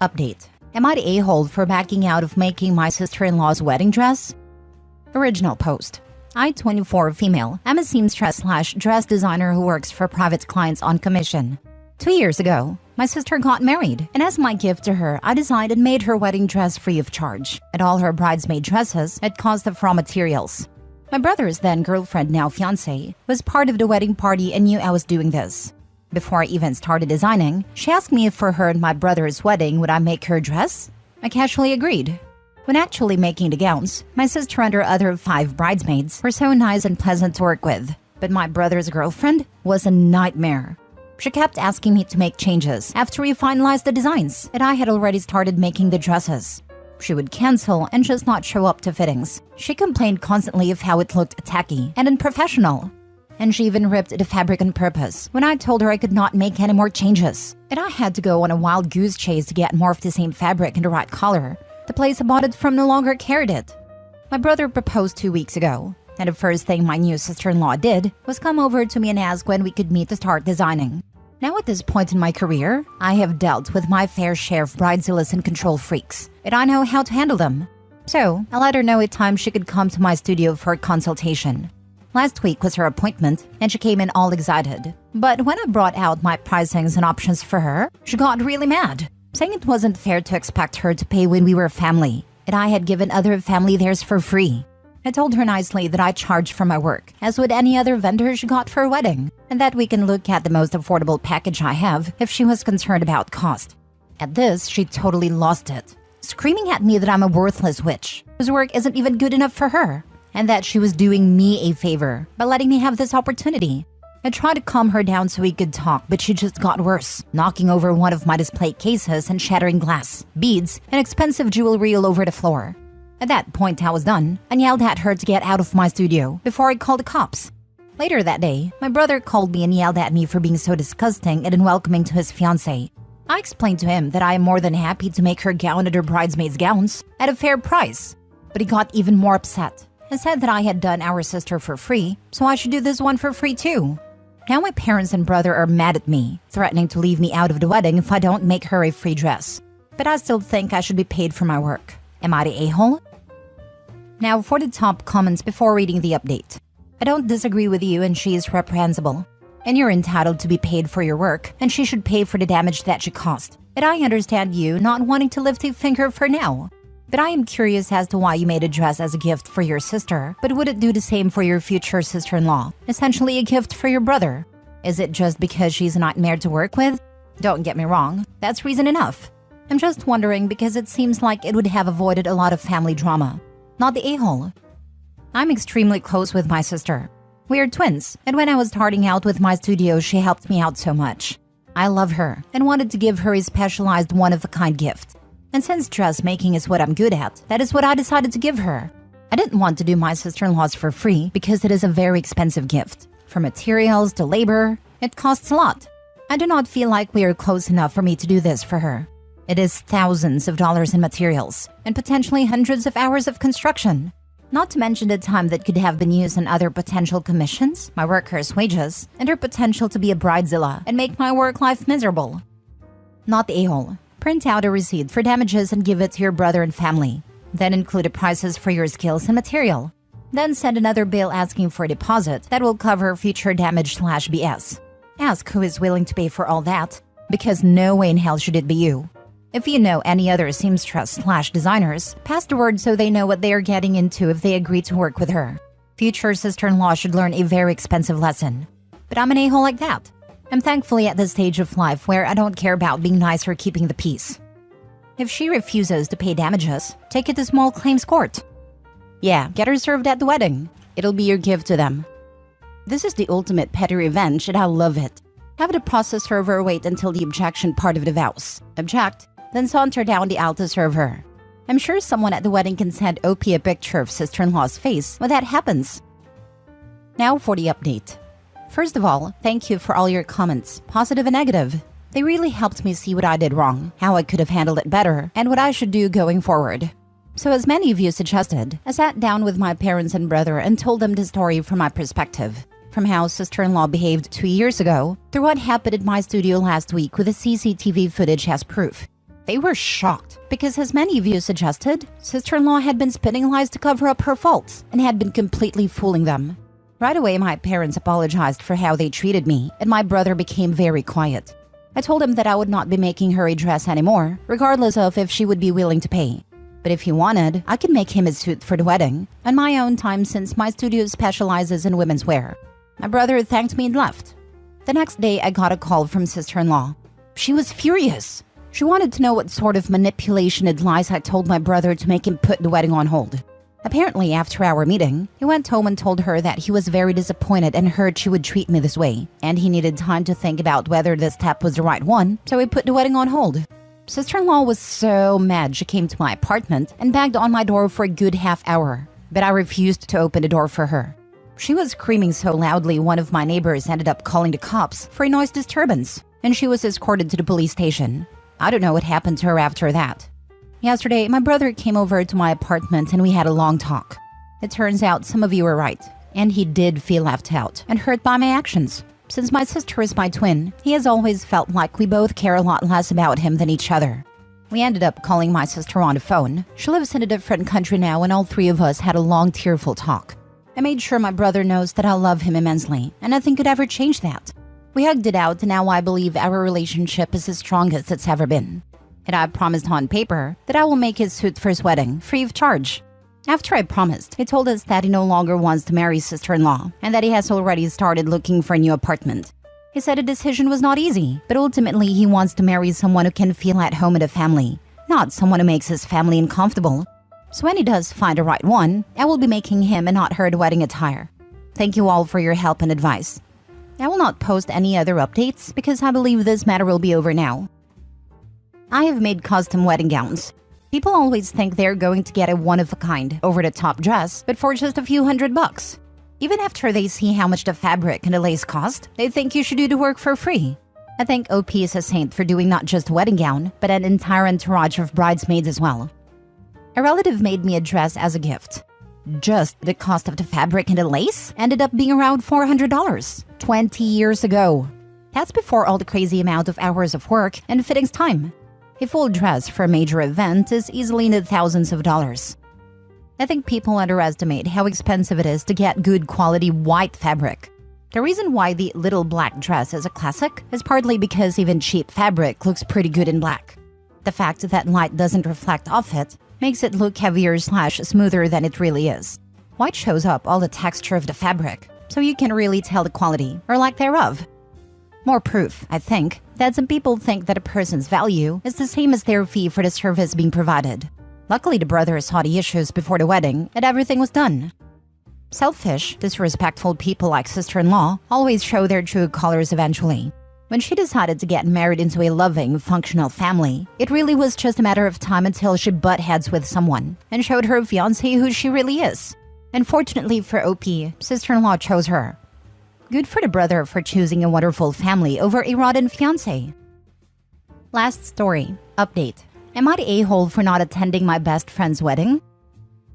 Update. Am I the a-hole for backing out of making my sister-in-law's wedding dress? Original post. I, 24, female. I'm a seamstress/dress designer who works for private clients on commission. 2 years ago, my sister got married, and as my gift to her, I designed and made her wedding dress free of charge, and all her bridesmaid dresses at cost of raw materials. My brother's then girlfriend, now fiancé, was part of the wedding party and knew I was doing this. Before I even started designing, she asked me if for her and my brother's wedding would I make her dress? I casually agreed. When actually making the gowns, my sister and her other 5 bridesmaids were so nice and pleasant to work with, but my brother's girlfriend was a nightmare. She kept asking me to make changes after we finalized the designs, and I had already started making the dresses. She would cancel and just not show up to fittings. She complained constantly of how it looked tacky and unprofessional. And she even ripped the fabric on purpose when I told her I could not make any more changes. And I had to go on a wild goose chase to get more of the same fabric in the right color. The place I bought it from no longer carried it. My brother proposed 2 weeks ago, and the first thing my new sister-in-law did was come over to me and ask when we could meet to start designing. Now at this point in my career, I have dealt with my fair share of bridezillas and control freaks, and I know how to handle them. So, I let her know at times she could come to my studio for a consultation. Last week was her appointment, and she came in all excited. But when I brought out my pricings and options for her, she got really mad, saying it wasn't fair to expect her to pay when we were family, and I had given other family theirs for free. I told her nicely that I charge for my work, as would any other vendor she got for a wedding, and that we can look at the most affordable package I have if she was concerned about cost. At this, she totally lost it, screaming at me that I'm a worthless witch, whose work isn't even good enough for her, and that she was doing me a favor by letting me have this opportunity. I tried to calm her down so we could talk, but she just got worse, knocking over one of my display cases and shattering glass, beads, and expensive jewelry all over the floor. At that point, I was done and yelled at her to get out of my studio before I called the cops. Later that day, my brother called me and yelled at me for being so disgusting and unwelcoming to his fiancée. I explained to him that I am more than happy to make her gown and her bridesmaids' gowns at a fair price, but he got even more upset and said that I had done our sister for free, so I should do this one for free too. Now my parents and brother are mad at me, threatening to leave me out of the wedding if I don't make her a free dress. But I still think I should be paid for my work. Am I the a-hole? Now for the top comments before reading the update. I don't disagree with you and she is reprehensible. And you're entitled to be paid for your work, and she should pay for the damage that she caused. And I understand you not wanting to lift a finger for now. But I am curious as to why you made a dress as a gift for your sister, but would it do the same for your future sister-in-law? Essentially a gift for your brother. Is it just because she's a nightmare to work with? Don't get me wrong, that's reason enough. I'm just wondering because it seems like it would have avoided a lot of family drama. Not the a-hole. I'm extremely close with my sister. We are twins, and when I was starting out with my studio, she helped me out so much. I love her and wanted to give her a specialized one-of-a-kind gift. And since dressmaking is what I'm good at, that is what I decided to give her. I didn't want to do my sister-in-law's for free because it is a very expensive gift. From materials to labor, it costs a lot. I do not feel like we are close enough for me to do this for her. It is thousands of dollars in materials and potentially hundreds of hours of construction. Not to mention the time that could have been used on other potential commissions, my workers' wages, and her potential to be a bridezilla and make my work life miserable. Not the a-hole. Print out a receipt for damages and give it to your brother and family. Then include the prices for your skills and material. Then send another bill asking for a deposit that will cover future damage/BS. Ask who is willing to pay for all that, because no way in hell should it be you. If you know any other seamstress/designers, pass the word so they know what they are getting into if they agree to work with her. Future sister-in-law should learn a very expensive lesson. But I'm an a-hole like that. I'm thankfully at this stage of life where I don't care about being nice or keeping the peace. If she refuses to pay damages, take it to small claims court. Yeah, get her served at the wedding. It'll be your gift to them. This is the ultimate petty revenge and I love it. Have the process server wait until the objection part of the vows. Object, then saunter down the aisle to serve her. I'm sure someone at the wedding can send OP a picture of sister-in-law's face when that happens. Now for the update. First of all, thank you for all your comments, positive and negative. They really helped me see what I did wrong, how I could have handled it better, and what I should do going forward. So as many of you suggested, I sat down with my parents and brother and told them the story from my perspective. From how sister-in-law behaved 2 years ago, through what happened at my studio last week with the CCTV footage as proof. They were shocked because, as many of you suggested, sister-in-law had been spinning lies to cover up her faults and had been completely fooling them. Right away, my parents apologized for how they treated me, and my brother became very quiet. I told him that I would not be making her a dress anymore, regardless of if she would be willing to pay. But if he wanted, I could make him a suit for the wedding, on my own time since my studio specializes in women's wear. My brother thanked me and left. The next day, I got a call from sister-in-law. She was furious. She wanted to know what sort of manipulation and lies I told my brother to make him put the wedding on hold. Apparently, after our meeting, he went home and told her that he was very disappointed and heard she would treat me this way, and he needed time to think about whether this step was the right one, so he put the wedding on hold. Sister-in-law was so mad she came to my apartment and banged on my door for a good half hour, but I refused to open the door for her. She was screaming so loudly one of my neighbors ended up calling the cops for a noise disturbance, and she was escorted to the police station. I don't know what happened to her after that. Yesterday, my brother came over to my apartment and we had a long talk. It turns out some of you were right, and he did feel left out and hurt by my actions. Since my sister is my twin, he has always felt like we both care a lot less about him than each other. We ended up calling my sister on the phone. She lives in a different country now, and all three of us had a long, tearful talk. I made sure my brother knows that I love him immensely, and nothing could ever change that. We hugged it out, and now I believe our relationship is the strongest it's ever been. And I promised on paper that I will make his suit for his wedding, free of charge. After I promised, he told us that he no longer wants to marry sister-in-law, and that he has already started looking for a new apartment. He said the decision was not easy, but ultimately he wants to marry someone who can feel at home in the family, not someone who makes his family uncomfortable. So when he does find the right one, I will be making him and not her the wedding attire. Thank you all for your help and advice. I will not post any other updates because I believe this matter will be over now. I have made custom wedding gowns. People always think they're going to get a one-of-a-kind, over-the-top dress, but for just a few $100. Even after they see how much the fabric and the lace cost, they think you should do the work for free. I think OP is a saint for doing not just a wedding gown, but an entire entourage of bridesmaids as well. A relative made me a dress as a gift. Just the cost of the fabric and the lace ended up being around $400, 20 years ago. That's before all the crazy amount of hours of work and fittings time. A full dress for a major event is easily in the thousands of dollars. I think people underestimate how expensive it is to get good quality white fabric. The reason why the little black dress is a classic is partly because even cheap fabric looks pretty good in black. The fact that light doesn't reflect off it makes it look heavier/smoother than it really is. White shows up all the texture of the fabric, so you can really tell the quality, or lack thereof. More proof, I think, that some people think that a person's value is the same as their fee for the service being provided. Luckily, the brothers saw the issues before the wedding and everything was done. Selfish, disrespectful people like sister-in-law always show their true colors eventually. When she decided to get married into a loving, functional family, it really was just a matter of time until she butt heads with someone and showed her fiancé who she really is. Unfortunately for OP, sister-in-law chose her. Good for the brother for choosing a wonderful family over a rotten fiancé. Last story. Update. Am I the a-hole for not attending my best friend's wedding?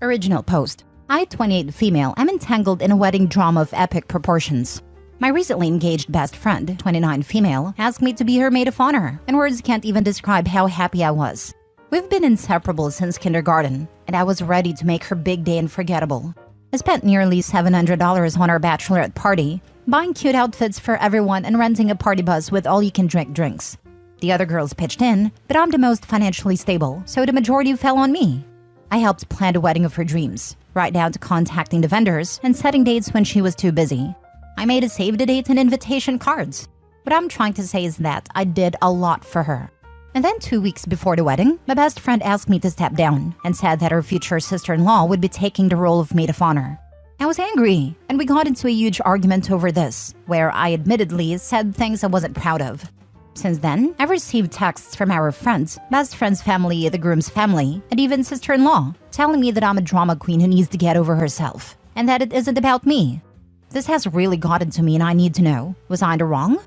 Original post. I, 28 female, am entangled in a wedding drama of epic proportions. My recently engaged best friend, 29 female, asked me to be her maid of honor, and words can't even describe how happy I was. We've been inseparable since kindergarten, and I was ready to make her big day unforgettable. I spent nearly $700 on our bachelorette party, buying cute outfits for everyone and renting a party bus with all-you-can-drink drinks. The other girls pitched in, but I'm the most financially stable, so the majority fell on me. I helped plan the wedding of her dreams, right down to contacting the vendors and setting dates when she was too busy. I made a save-the-date and invitation cards. What I'm trying to say is that I did a lot for her. And then 2 weeks before the wedding, my best friend asked me to step down and said that her future sister-in-law would be taking the role of maid of honor. I was angry, and we got into a huge argument over this, where I admittedly said things I wasn't proud of. Since then, I've received texts from our friends, best friend's family, the groom's family, and even sister-in-law, telling me that I'm a drama queen who needs to get over herself, and that it isn't about me. This has really gotten to me and I need to know, was I in the wrong?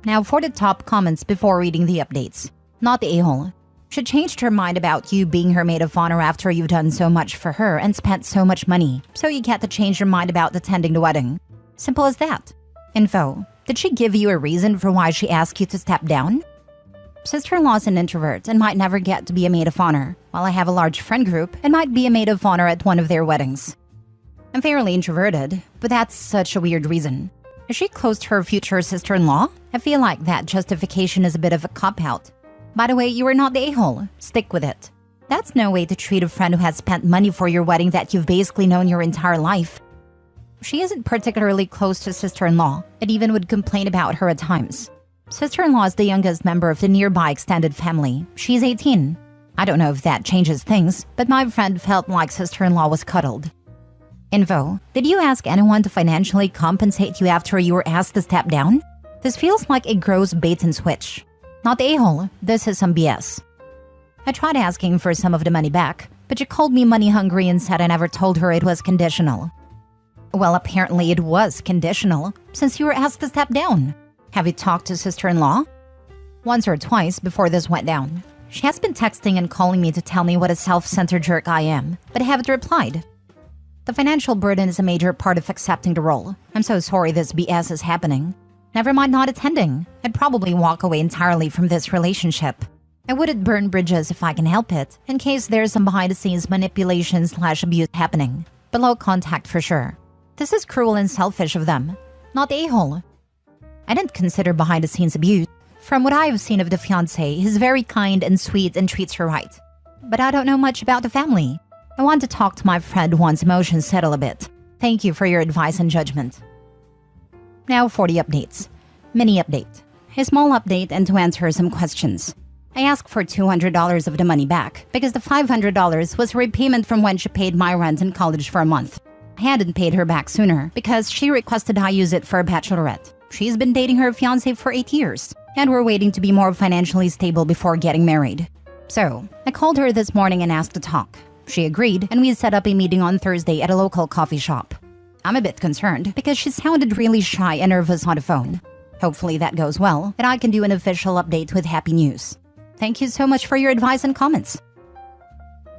Now for the top comments before reading the updates. Not the a-hole. She changed her mind about you being her maid of honor after you've done so much for her and spent so much money, so you get to change your mind about attending the wedding. Simple as that. Info. Did she give you a reason for why she asked you to step down? Sister-in-law is an introvert and might never get to be a maid of honor, while I have a large friend group and might be a maid of honor at one of their weddings. I'm fairly introverted, but that's such a weird reason. Is she close to her future sister-in-law? I feel like that justification is a bit of a cop-out. By the way, you are not the a-hole. Stick with it. That's no way to treat a friend who has spent money for your wedding that you've basically known your entire life. She isn't particularly close to sister-in-law, and even would complain about her at times. Sister-in-law is the youngest member of the nearby extended family. She's 18. I don't know if that changes things, but my friend felt like sister-in-law was cuddled. Info: did you ask anyone to financially compensate you after you were asked to step down? This feels like a gross bait and switch. Not the a-hole, this is some BS. I tried asking for some of the money back, but she called me money hungry and said I never told her it was conditional. Well, apparently it was conditional, since you were asked to step down. Have you talked to sister-in-law? Once or twice before this went down. She has been texting and calling me to tell me what a self-centered jerk I am, but I haven't replied. The financial burden is a major part of accepting the role. I'm so sorry this BS is happening. Never mind not attending. I'd probably walk away entirely from this relationship. I wouldn't burn bridges if I can help it, in case there's some behind-the-scenes manipulation/abuse happening. Below contact for sure. This is cruel and selfish of them. Not the a-hole. I didn't consider behind-the-scenes abuse. From what I have seen of the fiancé, he's very kind and sweet and treats her right. But I don't know much about the family. I want to talk to my friend once emotions settle a bit. Thank you for your advice and judgment. Now for the updates. Mini update. A small update and to answer some questions. I asked for $200 of the money back because the $500 was a repayment from when she paid my rent in college for a month. I hadn't paid her back sooner because she requested I use it for a bachelorette. She's been dating her fiancé for 8 years, and we're waiting to be more financially stable before getting married. So, I called her this morning and asked to talk. She agreed, and we set up a meeting on Thursday at a local coffee shop. I'm a bit concerned because she sounded really shy and nervous on the phone. Hopefully that goes well, and I can do an official update with happy news. Thank you so much for your advice and comments.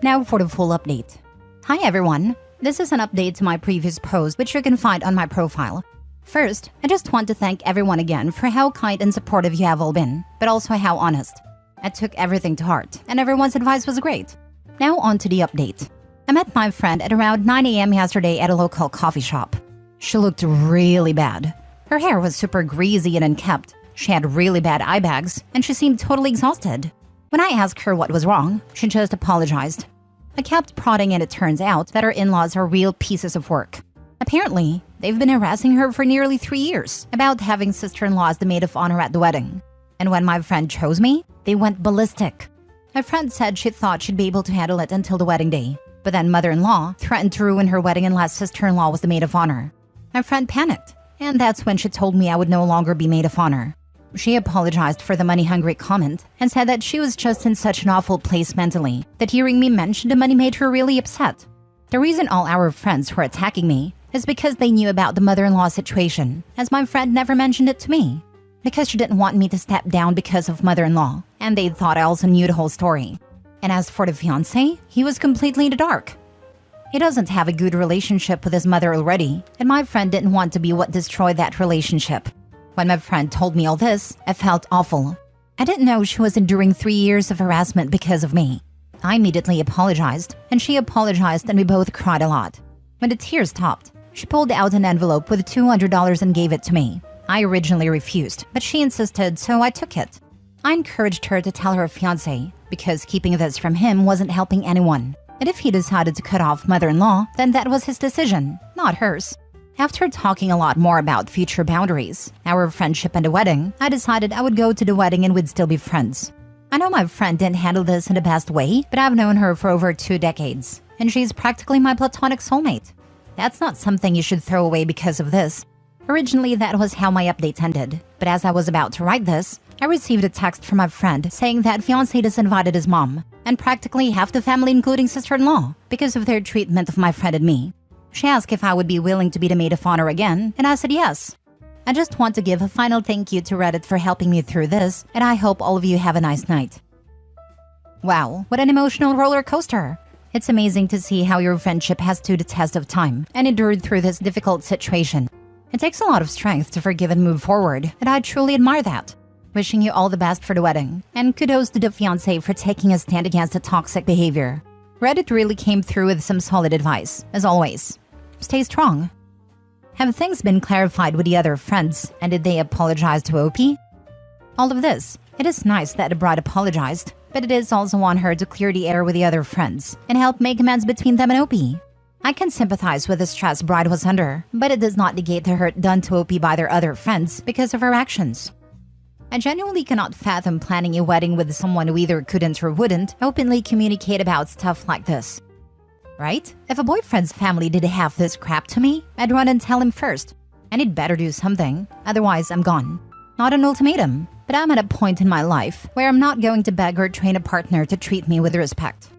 Now for the full update. Hi everyone. This is an update to my previous post, which you can find on my profile. First, I just want to thank everyone again for how kind and supportive you have all been, but also how honest. I took everything to heart, and everyone's advice was great. Now on to the update. I met my friend at around 9 a.m. yesterday at a local coffee shop. She looked really bad. Her hair was super greasy and unkempt. She had really bad eye bags, and she seemed totally exhausted. When I asked her what was wrong, she just apologized. I kept prodding, and it turns out that her in-laws are real pieces of work. Apparently, they've been harassing her for nearly 3 years about having sister-in-law as the maid of honor at the wedding. And when my friend chose me, they went ballistic. My friend said she thought she'd be able to handle it until the wedding day. But then mother-in-law threatened to ruin her wedding unless sister-in-law was the maid of honor. My friend panicked, and that's when she told me I would no longer be maid of honor. She apologized for the money-hungry comment and said that she was just in such an awful place mentally that hearing me mention the money made her really upset. The reason all our friends were attacking me is because they knew about the mother-in-law situation, as my friend never mentioned it to me. Because she didn't want me to step down because of mother-in-law, and they thought I also knew the whole story. And as for the fiancé, he was completely in the dark. He doesn't have a good relationship with his mother already, and my friend didn't want to be what destroyed that relationship. When my friend told me all this, I felt awful. I didn't know she was enduring 3 years of harassment because of me. I immediately apologized, and she apologized, and we both cried a lot. When the tears stopped, she pulled out an envelope with $200 and gave it to me. I originally refused, but she insisted, so I took it. I encouraged her to tell her fiancé, because keeping this from him wasn't helping anyone. And if he decided to cut off mother-in-law, then that was his decision, not hers. After talking a lot more about future boundaries, our friendship and the wedding, I decided I would go to the wedding and we'd still be friends. I know my friend didn't handle this in the best way, but I've known her for over 2 decades, and she's practically my platonic soulmate. That's not something you should throw away because of this. Originally, that was how my update ended, but as I was about to write this, I received a text from my friend saying that fiancé disinvited his mom, and practically half the family including sister-in-law, because of their treatment of my friend and me. She asked if I would be willing to be the maid of honor again, and I said yes. I just want to give a final thank you to Reddit for helping me through this, and I hope all of you have a nice night. Wow, what an emotional roller coaster! It's amazing to see how your friendship has stood the test of time and endured through this difficult situation. It takes a lot of strength to forgive and move forward, and I truly admire that. Wishing you all the best for the wedding. And kudos to the fiancé for taking a stand against the toxic behavior. Reddit really came through with some solid advice, as always. Stay strong. Have things been clarified with the other friends, and did they apologize to OP? All of this, it is nice that the bride apologized, but it is also on her to clear the air with the other friends and help make amends between them and OP. I can sympathize with the stress bride was under, but it does not negate the hurt done to OP by their other friends because of her actions. I genuinely cannot fathom planning a wedding with someone who either couldn't or wouldn't openly communicate about stuff like this. Right? If a boyfriend's family did half this crap to me, I'd run and tell him first. And he'd better do something, otherwise I'm gone. Not an ultimatum, but I'm at a point in my life where I'm not going to beg or train a partner to treat me with respect.